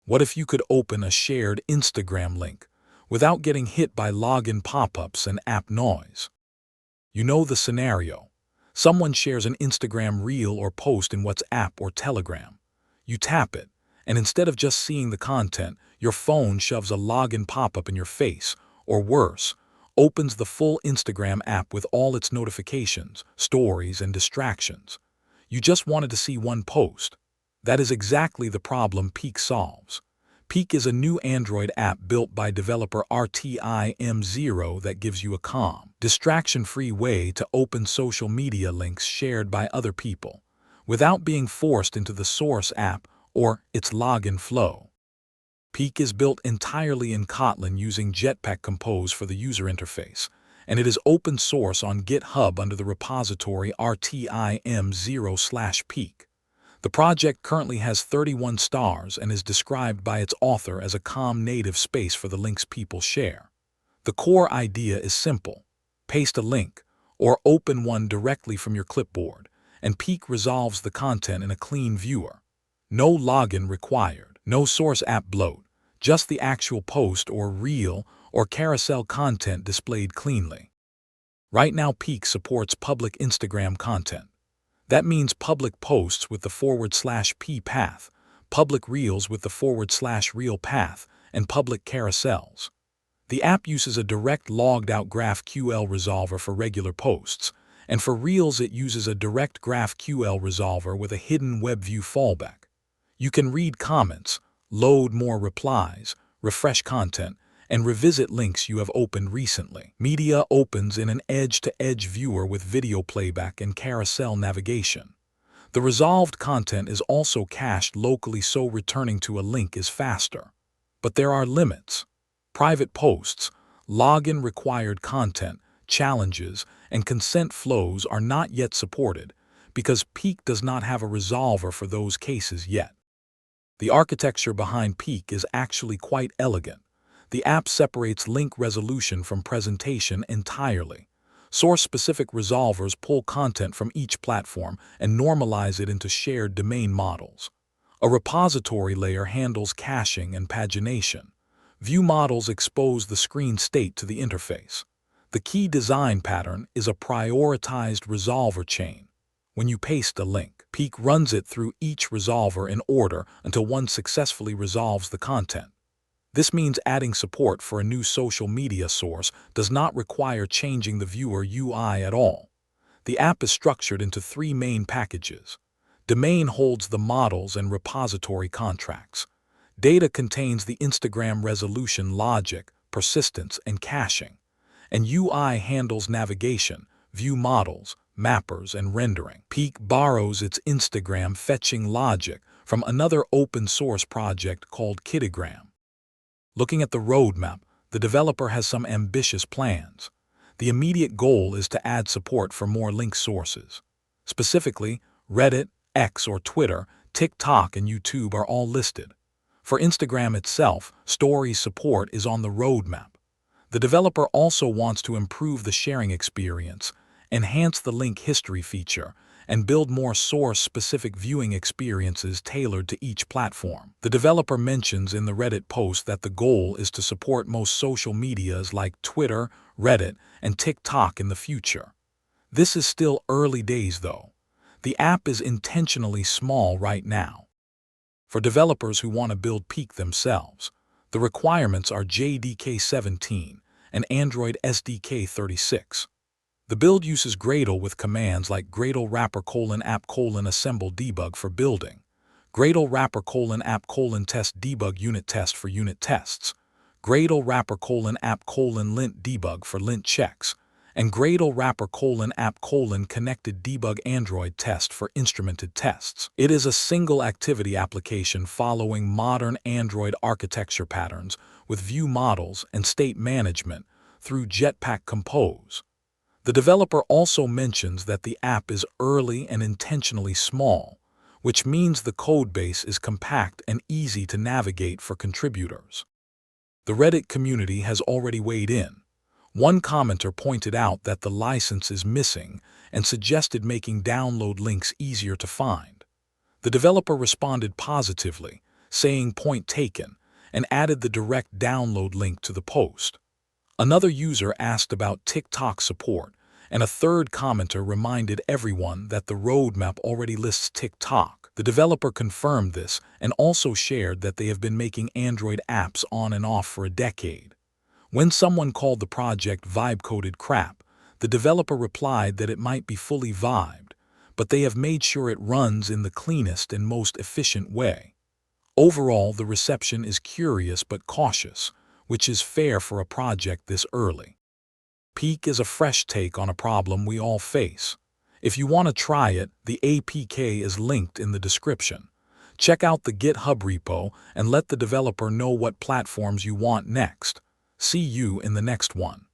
What if you could open a shared Instagram link without getting hit by login pop-ups and app noise? You know the scenario. Someone shares an Instagram reel or post in WhatsApp or Telegram. You tap it, and instead of just seeing the content, your phone shoves a login pop-up in your face, or worse, opens the full Instagram app with all its notifications, stories, and distractions. You just wanted to see one post. That is exactly the problem Peek solves. Peek is a new Android app built by developer RTIM0 that gives you a calm, distraction-free way to open social media links shared by other people, without being forced into the source app or its login flow. Peek is built entirely in Kotlin using Jetpack Compose for the user interface, and it is open source on GitHub under the repository RTIM0/Peek. The project currently has 31 stars and is described by its author as a calm native space for the links people share. The core idea is simple. Paste a link, or open one directly from your clipboard, and Peek resolves the content in a clean viewer. No login required, no source app bloat, just the actual post or reel or carousel content displayed cleanly. Right now Peek supports public Instagram content. That means public posts with the /p path, public reels with the /reel path, and public carousels. The app uses a direct logged-out GraphQL resolver for regular posts, and for reels it uses a direct GraphQL resolver with a hidden WebView fallback. You can read comments, load more replies, refresh content, and revisit links you have opened recently. Media opens in an edge-to-edge viewer with video playback and carousel navigation. The resolved content is also cached locally so returning to a link is faster. But there are limits. Private posts, login-required content, challenges, and consent flows are not yet supported because Peek does not have a resolver for those cases yet. The architecture behind Peek is actually quite elegant. The app separates link resolution from presentation entirely. Source-specific resolvers pull content from each platform and normalize it into shared domain models. A repository layer handles caching and pagination. View models expose the screen state to the interface. The key design pattern is a prioritized resolver chain. When you paste a link, Peek runs it through each resolver in order until one successfully resolves the content. This means adding support for a new social media source does not require changing the viewer UI at all. The app is structured into 3 main packages. Domain holds the models and repository contracts. Data contains the Instagram resolution logic, persistence, and caching. And UI handles navigation, view models, mappers, and rendering. Peek borrows its Instagram fetching logic from another open-source project called Kittygram. Looking at the roadmap, the developer has some ambitious plans. The immediate goal is to add support for more link sources. Specifically, Reddit, X or Twitter, TikTok, and YouTube are all listed. For Instagram itself, Stories support is on the roadmap. The developer also wants to improve the sharing experience, enhance the link history feature, and build more source-specific viewing experiences tailored to each platform. The developer mentions in the Reddit post that the goal is to support most social medias like Twitter, Reddit, and TikTok in the future. This is still early days though. The app is intentionally small right now. For developers who want to build Peek themselves, the requirements are JDK 17 and Android SDK 36. The build uses Gradle with commands like Gradle wrapper::app::assemble debug for building, Gradle wrapper::app::test debug unit test for unit tests, Gradle wrapper::app::lint debug for lint checks, and Gradle wrapper::app::connected debug Android test for instrumented tests. It is a single activity application following modern Android architecture patterns with view models and state management through Jetpack Compose. The developer also mentions that the app is early and intentionally small, which means the codebase is compact and easy to navigate for contributors. The Reddit community has already weighed in. One commenter pointed out that the license is missing and suggested making download links easier to find. The developer responded positively, saying "point taken," and added the direct download link to the post. Another user asked about TikTok support, and a third commenter reminded everyone that the roadmap already lists TikTok. The developer confirmed this and also shared that they have been making Android apps on and off for a decade. When someone called the project vibe-coded crap, the developer replied that it might be fully vibed, but they have made sure it runs in the cleanest and most efficient way. Overall, the reception is curious but cautious, which is fair for a project this early. Peek is a fresh take on a problem we all face. If you want to try it, the APK is linked in the description. Check out the GitHub repo and let the developer know what platforms you want next. See you in the next one.